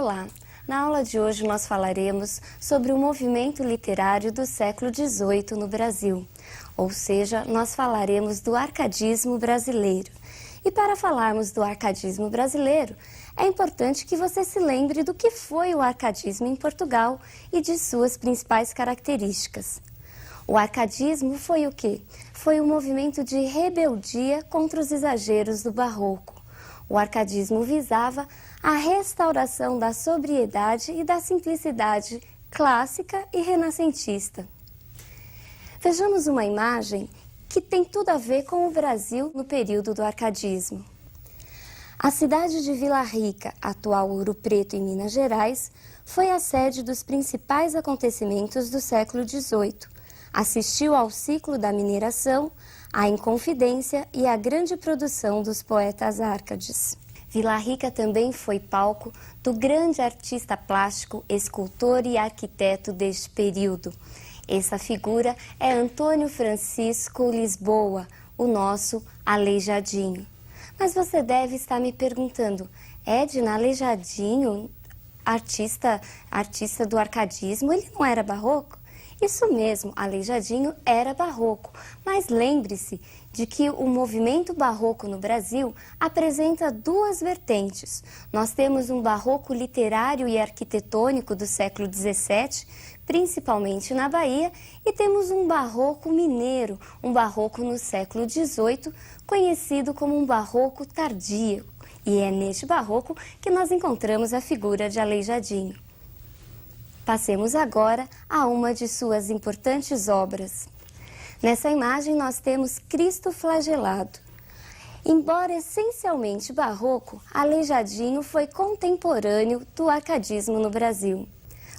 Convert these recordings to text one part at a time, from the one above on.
Olá! Na aula de hoje nós falaremos sobre o movimento literário do século XVIII no Brasil, ou seja, nós falaremos do arcadismo brasileiro. E para falarmos do arcadismo brasileiro, é importante que você se lembre do que foi o arcadismo em Portugal e de suas principais características. O arcadismo foi o quê? Foi um movimento de rebeldia contra os exageros do barroco. O arcadismo visava a restauração da sobriedade e da simplicidade clássica e renascentista. Vejamos uma imagem que tem tudo a ver com o Brasil no período do arcadismo. A cidade de Vila Rica, atual Ouro Preto, em Minas Gerais, foi a sede dos principais acontecimentos do século XVIII. Assistiu ao ciclo da mineração, à Inconfidência e à grande produção dos poetas árcades. Vila Rica também foi palco do grande artista plástico, escultor e arquiteto deste período. Essa figura é Antônio Francisco Lisboa, o nosso Aleijadinho. Mas você deve estar me perguntando, Edna, Aleijadinho, artista do arcadismo, ele não era barroco? Isso mesmo, Aleijadinho era barroco, mas lembre-se de que o movimento barroco no Brasil apresenta duas vertentes. Nós temos um barroco literário e arquitetônico do século XVII, principalmente na Bahia, e temos um barroco mineiro, um barroco no século XVIII, conhecido como um barroco tardio. E é neste barroco que nós encontramos a figura de Aleijadinho. Passemos agora a uma de suas importantes obras. Nessa imagem nós temos Cristo flagelado. Embora essencialmente barroco, Aleijadinho foi contemporâneo do arcadismo no Brasil.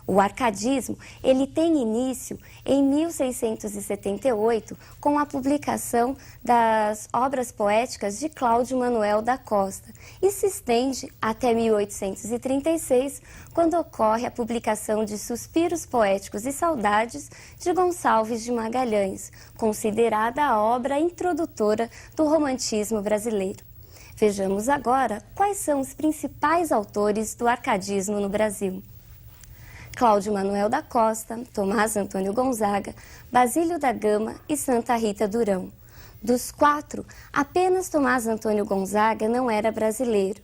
O arcadismo, ele tem início em 1678 com a publicação das obras poéticas de Cláudio Manuel da Costa e se estende até 1836, quando ocorre a publicação de Suspiros Poéticos e Saudades de Gonçalves de Magalhães, considerada a obra introdutora do romantismo brasileiro. Vejamos agora quais são os principais autores do arcadismo no Brasil. Cláudio Manuel da Costa, Tomás Antônio Gonzaga, Basílio da Gama e Santa Rita Durão. Dos quatro, apenas Tomás Antônio Gonzaga não era brasileiro.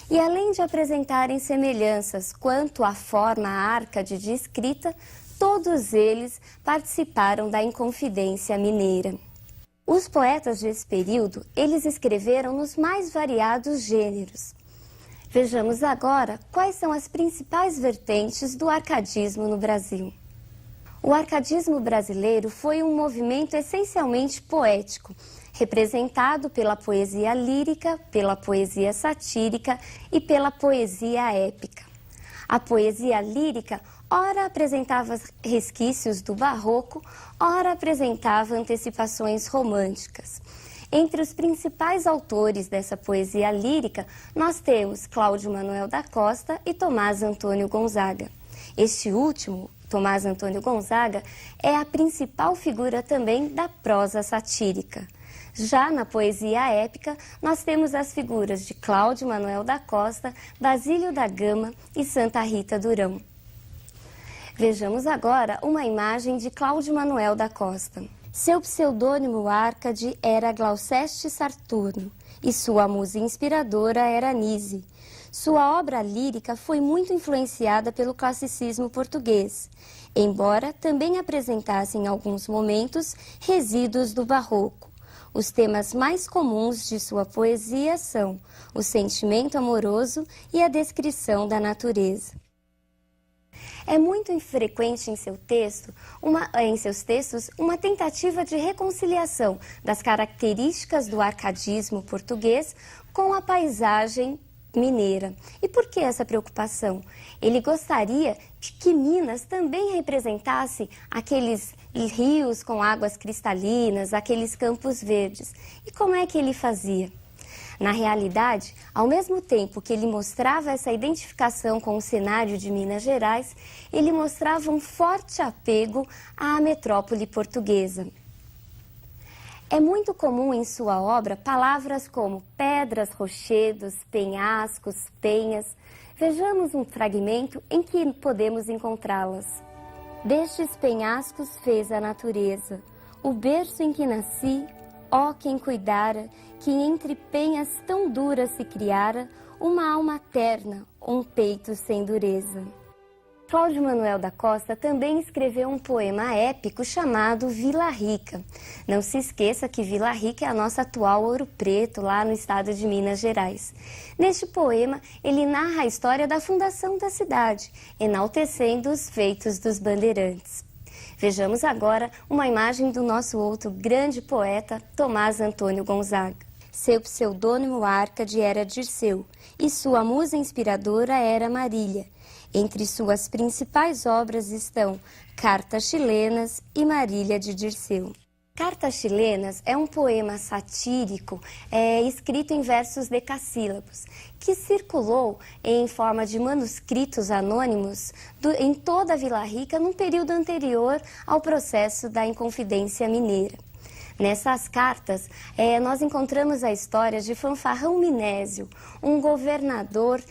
E além de apresentarem semelhanças quanto à forma árcade de escrita, todos eles participaram da Inconfidência mineira. Os poetas desse período, eles escreveram nos mais variados gêneros. Vejamos agora quais são as principais vertentes do arcadismo no Brasil. O arcadismo brasileiro foi um movimento essencialmente poético, representado pela poesia lírica, pela poesia satírica e pela poesia épica. A poesia lírica ora apresentava resquícios do barroco, ora apresentava antecipações românticas. Entre os principais autores dessa poesia lírica, nós temos Cláudio Manuel da Costa e Tomás Antônio Gonzaga. Este último, Tomás Antônio Gonzaga, é a principal figura também da prosa satírica. Já na poesia épica, nós temos as figuras de Cláudio Manuel da Costa, Basílio da Gama e Santa Rita Durão. Vejamos agora uma imagem de Cláudio Manuel da Costa. Seu pseudônimo árcade era Glauceste Saturno e sua musa inspiradora era Nise. Sua obra lírica foi muito influenciada pelo classicismo português, embora também apresentasse em alguns momentos resíduos do barroco. Os temas mais comuns de sua poesia são o sentimento amoroso e a descrição da natureza. É muito infrequente em seus textos uma tentativa de reconciliação das características do arcadismo português com a paisagem mineira. E por que essa preocupação? Ele gostaria de que Minas também representasse aqueles rios com águas cristalinas, aqueles campos verdes. E como é que ele fazia? Na realidade, ao mesmo tempo que ele mostrava essa identificação com o cenário de Minas Gerais, ele mostrava um forte apego à metrópole portuguesa. É muito comum em sua obra palavras como pedras, rochedos, penhascos, penhas. Vejamos um fragmento em que podemos encontrá-las. Destes penhascos fez a natureza, o berço em que nasci, ó quem cuidara, que entre penhas tão duras se criara, uma alma terna, um peito sem dureza. Cláudio Manuel da Costa também escreveu um poema épico chamado Vila Rica. Não se esqueça que Vila Rica é a nossa atual Ouro Preto, lá no estado de Minas Gerais. Neste poema, ele narra a história da fundação da cidade, enaltecendo os feitos dos bandeirantes. Vejamos agora uma imagem do nosso outro grande poeta, Tomás Antônio Gonzaga. Seu pseudônimo Árcade era Dirceu e sua musa inspiradora era Marília. Entre suas principais obras estão Cartas Chilenas e Marília de Dirceu. Cartas Chilenas é um poema satírico escrito em versos decassílabos, que circulou em forma de manuscritos anônimos em toda a Vila Rica num período anterior ao processo da Inconfidência Mineira. Nessas cartas, nós encontramos a história de Fanfarrão Minésio, um governador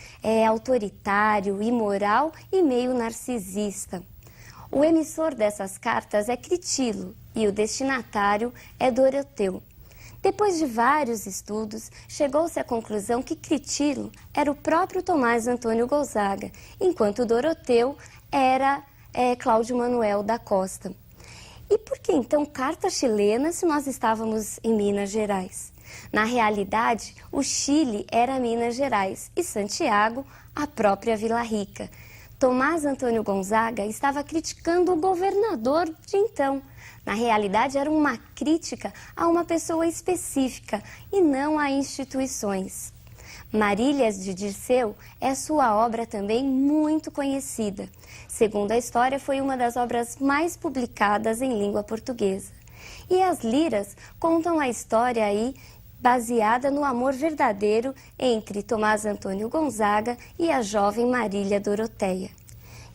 autoritário, imoral e meio narcisista. O emissor dessas cartas é Critilo e o destinatário é Doroteu. Depois de vários estudos, chegou-se à conclusão que Critilo era o próprio Tomás Antônio Gonzaga, enquanto Doroteu era Cláudio Manuel da Costa. E por que então carta chilena se nós estávamos em Minas Gerais? Na realidade, o Chile era Minas Gerais e Santiago a própria Vila Rica. Tomás Antônio Gonzaga estava criticando o governador de então. Na realidade, era uma crítica a uma pessoa específica e não a instituições. Marílias de Dirceu é sua obra também muito conhecida. Segundo a história, foi uma das obras mais publicadas em língua portuguesa. E as liras contam a história baseada no amor verdadeiro entre Tomás Antônio Gonzaga e a jovem Marília Doroteia.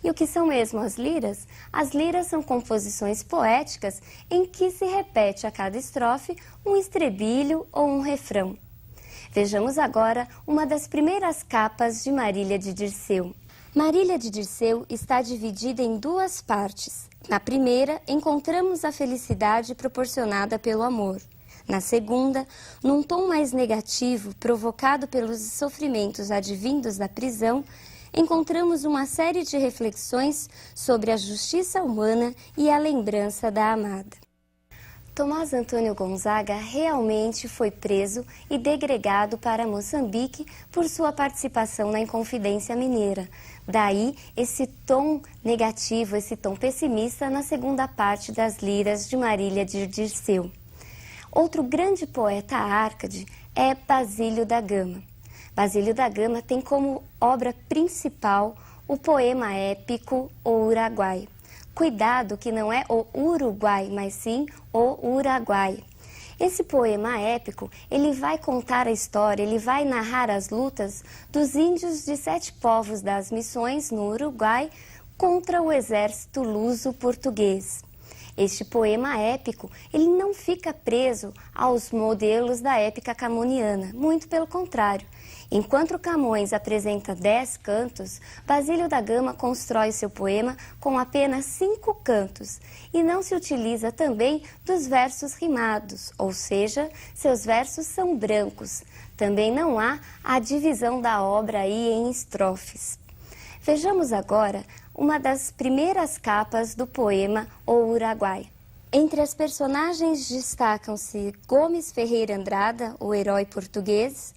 E o que são mesmo as liras? As liras são composições poéticas em que se repete a cada estrofe um estrebilho ou um refrão. Vejamos agora uma das primeiras capas de Marília de Dirceu. Marília de Dirceu está dividida em duas partes. Na primeira, encontramos a felicidade proporcionada pelo amor. Na segunda, num tom mais negativo, provocado pelos sofrimentos advindos da prisão, encontramos uma série de reflexões sobre a justiça humana e a lembrança da amada. Tomás Antônio Gonzaga realmente foi preso e degregado para Moçambique por sua participação na Inconfidência Mineira. Daí esse tom negativo, esse tom pessimista na segunda parte das liras de Marília de Dirceu. Outro grande poeta Árcade é Basílio da Gama. Basílio da Gama tem como obra principal o poema épico O Uruguai. Cuidado que não é o Uruguai, mas sim o Uraguai. Esse poema épico, ele vai contar a história, ele vai narrar as lutas dos índios de 7 povos das missões no Uruguai contra o exército luso-português. Este poema épico, ele não fica preso aos modelos da épica camoniana, muito pelo contrário. Enquanto Camões apresenta 10 cantos, Basílio da Gama constrói seu poema com apenas 5 cantos e não se utiliza também dos versos rimados, ou seja, seus versos são brancos. Também não há a divisão da obra em estrofes. Vejamos agora uma das primeiras capas do poema O Uruguai. Entre as personagens destacam-se Gomes Ferreira Andrada, o herói português,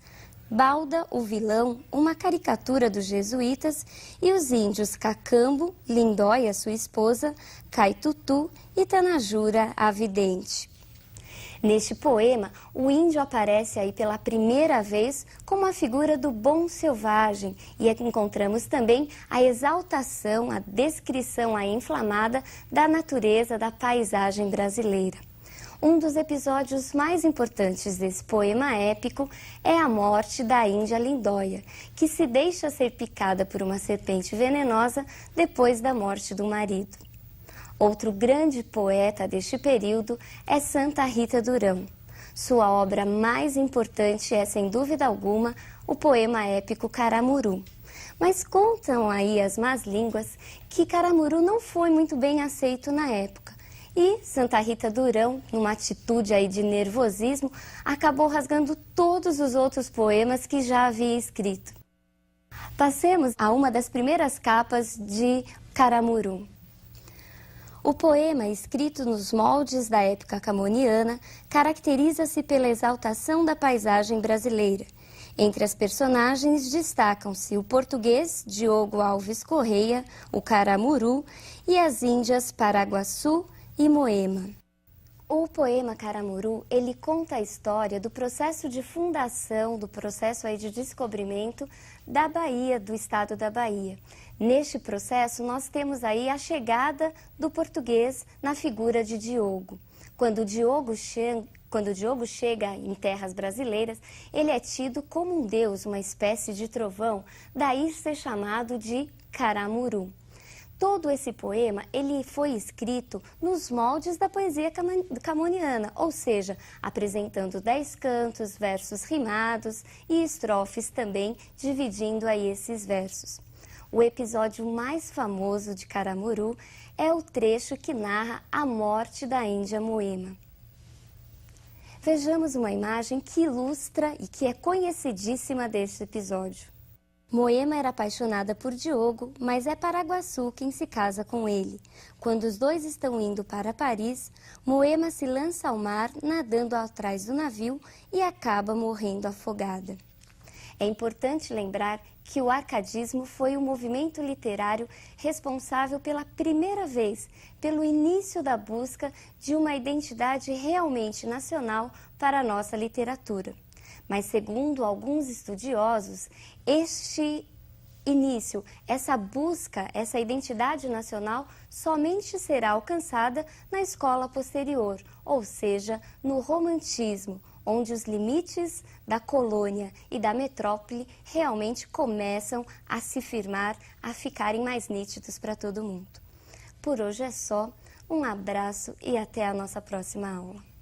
Balda, o vilão, uma caricatura dos jesuítas, e os índios Cacambo, Lindóia, sua esposa, Caitutu e Tanajura, a vidente. Neste poema, o índio aparece pela primeira vez como a figura do bom selvagem e aqui encontramos também a exaltação, a descrição inflamada da natureza, da paisagem brasileira. Um dos episódios mais importantes desse poema épico é a morte da índia Lindóia, que se deixa ser picada por uma serpente venenosa depois da morte do marido. Outro grande poeta deste período é Santa Rita Durão. Sua obra mais importante é, sem dúvida alguma, o poema épico Caramuru. Mas contam aí as más línguas que Caramuru não foi muito bem aceito na época. E Santa Rita Durão, numa atitude aí de nervosismo, acabou rasgando todos os outros poemas que já havia escrito. Passemos a uma das primeiras capas de Caramuru. O poema, escrito nos moldes da época camoniana, caracteriza-se pela exaltação da paisagem brasileira. Entre as personagens destacam-se o português Diogo Alves Correia, o Caramuru, e as índias Paraguaçu e Moema. O poema Caramuru, ele conta a história do processo de fundação, do processo aí de descobrimento da Bahia, do estado da Bahia. Neste processo, nós temos aí a chegada do português na figura de Diogo. Quando Diogo chega em terras brasileiras, ele é tido como um deus, uma espécie de trovão, daí ser chamado de Caramuru. Todo esse poema ele foi escrito nos moldes da poesia camoniana, ou seja, apresentando 10 cantos, versos rimados e estrofes também, dividindo aí esses versos. O episódio mais famoso de Caramuru é o trecho que narra a morte da Índia Moema. Vejamos uma imagem que ilustra e que é conhecidíssima deste episódio. Moema era apaixonada por Diogo, mas é Paraguaçu quem se casa com ele. Quando os dois estão indo para Paris, Moema se lança ao mar, nadando atrás do navio e acaba morrendo afogada. É importante lembrar que o arcadismo foi o movimento literário responsável pela primeira vez pelo início da busca de uma identidade realmente nacional para a nossa literatura. Mas, segundo alguns estudiosos, este início, essa busca, essa identidade nacional, somente será alcançada na escola posterior, ou seja, no romantismo, onde os limites da colônia e da metrópole realmente começam a se firmar, a ficarem mais nítidos para todo mundo. Por hoje é só, um abraço e até a nossa próxima aula.